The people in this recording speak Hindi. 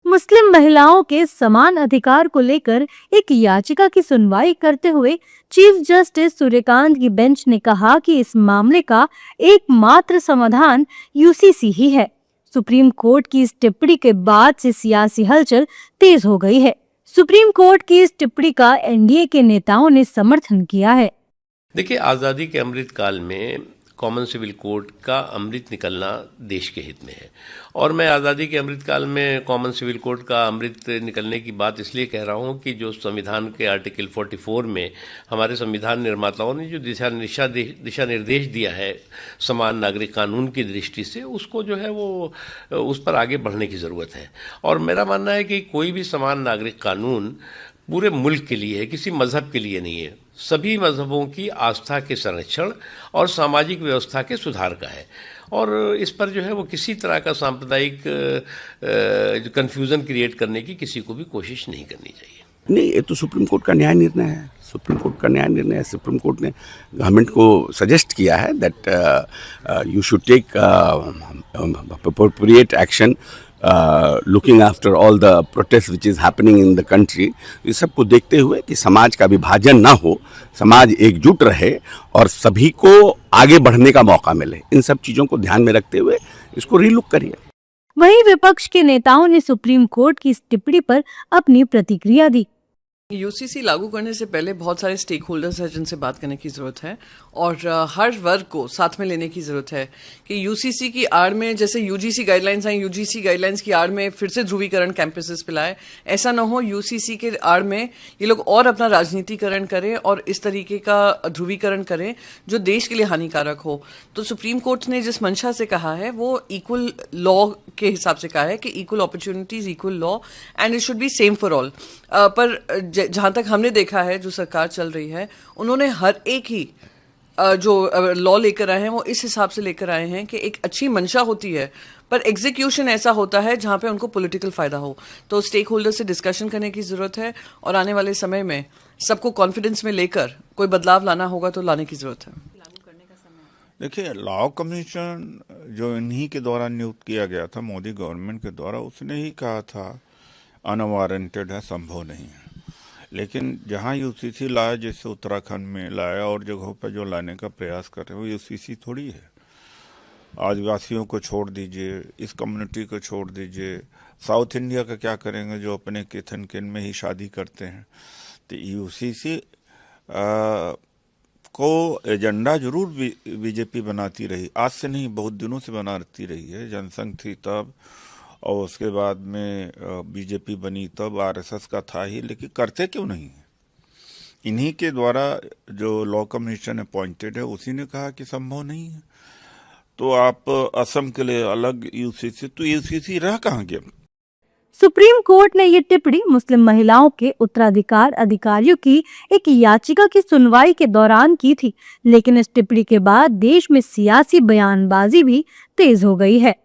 मुस्लिम महिलाओं के समान अधिकार को लेकर एक याचिका की सुनवाई करते हुए चीफ जस्टिस सूर्यकांत की बेंच ने कहा कि इस मामले का एकमात्र समाधान यूसीसी ही है। सुप्रीम कोर्ट की इस टिप्पणी के बाद से सियासी हलचल तेज हो गई है। सुप्रीम कोर्ट की इस टिप्पणी का एनडीए के नेताओं ने समर्थन किया है। देखिए, आज़ादी के अमृत काल में कॉमन सिविल कोड का अमृत निकलना देश के हित में है। और मैं आज़ादी के अमृत काल में कॉमन सिविल कोड का अमृत निकलने की बात इसलिए कह रहा हूँ कि जो संविधान के आर्टिकल 44 में हमारे संविधान निर्माताओं ने जो दिशा निर्देश दिया है समान नागरिक कानून की दृष्टि से, उसको जो है वो उस पर आगे बढ़ने की ज़रूरत है। और मेरा मानना है कि कोई भी समान नागरिक कानून पूरे मुल्क के लिए है, किसी मजहब के लिए नहीं है। सभी मजहबों की आस्था के संरक्षण और सामाजिक व्यवस्था के सुधार का है। और इस पर जो है वो किसी तरह का सांप्रदायिक कंफ्यूजन क्रिएट करने की किसी को भी कोशिश नहीं करनी चाहिए। नहीं, ये तो सुप्रीम कोर्ट का न्याय निर्णय है। सुप्रीम कोर्ट का न्याय निर्णय है। सुप्रीम कोर्ट ने गवर्नमेंट को सजेस्ट किया है that you should take appropriate action looking after all the protest which is happening in the country. इस सब को देखते हुए कि समाज का विभाजन ना हो, समाज एकजुट रहे और सभी को आगे बढ़ने का मौका मिले, इन सब चीज़ों को ध्यान में रखते हुए इसको रीलुक करिए। वहीं विपक्ष के नेताओं ने सुप्रीम कोर्ट की इस टिप्पणी पर अपनी प्रतिक्रिया दी। यूसीसी लागू करने से पहले बहुत सारे स्टेक होल्डर्स हैं जिनसे बात करने की ज़रूरत है और हर वर्ग को साथ में लेने की ज़रूरत है कि यूसीसी की आड़ में जैसे यूजीसी गाइडलाइंस आई, यूजीसी गाइडलाइंस की आड़ में फिर से ध्रुवीकरण कैंपसेस पे लाए। ऐसा ना हो यूसीसी के आड़ में ये लोग और अपना राजनीतिकरण करें और इस तरीके का ध्रुवीकरण करें जो देश के लिए हानिकारक हो। तो सुप्रीम कोर्ट ने जिस मंशा से कहा है वो इक्वल लॉ के हिसाब से कहा है कि equal opportunities, equal law and it should be same for all. पर जहां तक हमने देखा है जो सरकार चल रही है, उन्होंने हर एक ही जो लॉ लेकर आए हैं वो इस हिसाब से लेकर आए हैं कि एक अच्छी मंशा होती है पर एग्जीक्यूशन ऐसा होता है जहां पे उनको पॉलिटिकल फायदा हो। तो स्टेक होल्डर से डिस्कशन करने की जरूरत है और आने वाले समय में सबको कॉन्फिडेंस में लेकर कोई बदलाव लाना होगा तो लाने की जरूरत है। देखिए, लॉ कमीशन जो इन्हीं के द्वारा नियुक्त किया गया था मोदी गवर्नमेंट के द्वारा, उसने ही कहा था अनवारंटेड है, संभव नहीं है। लेकिन जहां यूसीसी लाया, जैसे उत्तराखंड में लाया और जगहों पर जो लाने का प्रयास कर रहे हैं, वो यूसीसी थोड़ी है। आदिवासियों को छोड़ दीजिए, इस कम्युनिटी को छोड़ दीजिए, साउथ इंडिया का क्या करेंगे जो अपने किथन किन में ही शादी करते हैं। तो यूसीसी को एजेंडा जरूर बीजेपी बनाती रही, आज से नहीं बहुत दिनों से बनाती रही है। जनसंघ थी तब और उसके बाद में बीजेपी बनी तब, आरएसएस का था ही, लेकिन करते क्यों नहीं है? इन्हीं के द्वारा जो लॉ कमीशन अपॉइंटेड है उसी ने कहा कि संभव नहीं है। तो आप असम के लिए अलग यूसीसी, तो यूसीसी रह कहाँ गया? सुप्रीम कोर्ट ने ये टिप्पणी मुस्लिम महिलाओं के उत्तराधिकार अधिकारियों की एक याचिका की सुनवाई के दौरान की थी, लेकिन इस टिप्पणी के बाद देश में सियासी बयानबाजी भी तेज हो गई है।